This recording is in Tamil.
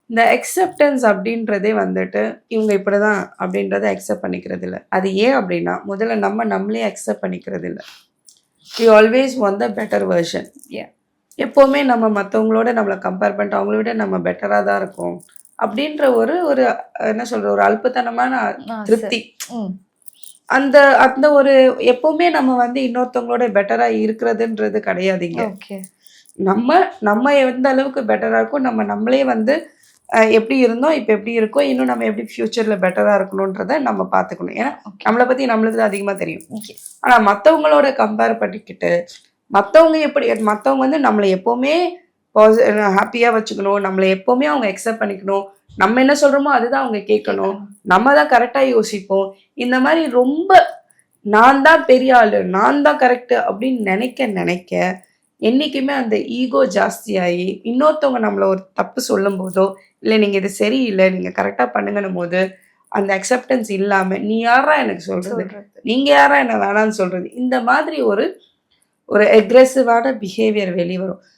இந்த அக்செப்டன்ஸ் அப்படின்றதே வந்துட்டு இவங்க இப்படிதான் அப்படின்றத அக்செப்ட் பண்ணிக்கிறது இல்லை. அது ஏன் அப்படின்னா முதல்ல நம்மளே அக்செப்ட் பண்ணிக்கிறது இல்லை. We always want the better version. எப்போவுமே நம்ம மற்றவங்களோட நம்மளை கம்பேர் பண்ணிட்டு அவங்கள விட நம்ம பெட்டராக தான் இருக்கோம் அப்படின்ற ஒரு ஒரு என்ன சொல்ற ஒரு அல்பத்தனமான திருப்தி. அந்த அந்த ஒரு எப்பவுமே நம்ம வந்து இன்னொருத்தவங்களோட பெட்டரா இருக்கிறதுன்றது கிடையாதுங்க. நம்ம எந்த அளவுக்கு பெட்டரா இருக்கோம், நம்மளே வந்து எப்படி இருந்தோம், இப்போ எப்படி இருக்கோம், இன்னும் நம்ம எப்படி ஃபியூச்சரில் பெட்டராக இருக்கணுன்றதை நம்ம பார்த்துக்கணும். ஏன்னா நம்மளை பற்றி நம்மளுக்கு தான் அதிகமாக தெரியும். ஆனால் மற்றவங்களோட கம்பேர் பண்ணிக்கிட்டு மற்றவங்க வந்து நம்மளை எப்போவுமே ஹாப்பியாக வச்சுக்கணும், நம்மளை எப்போவுமே அவங்க அக்செப்ட் பண்ணிக்கணும், நம்ம என்ன சொல்கிறோமோ அதுதான் அவங்க கேட்கணும், நம்ம தான் கரெக்டாக யோசிப்போம், இந்த மாதிரி ரொம்ப நான் தான் பெரிய ஆள், நான் தான் கரெக்டு அப்படின்னு நினைக்க என்றைக்குமே அந்த ஈகோ ஜாஸ்தியாகி இன்னொருத்தவங்க நம்மளை ஒரு தப்பு சொல்லும் போதோ இல்லை நீங்கள் இது சரியில்லை நீங்கள் கரெக்டாக பண்ணுங்கன்னும் போது அந்த அக்செப்டன்ஸ் இல்லாமல் நீ யாரா எனக்கு சொல்கிறது, நீங்கள் யாரா என்ன வேணான்னு சொல்கிறது, இந்த மாதிரி ஒரு அக்ரெசிவான பிஹேவியர் வெளியே வரும்.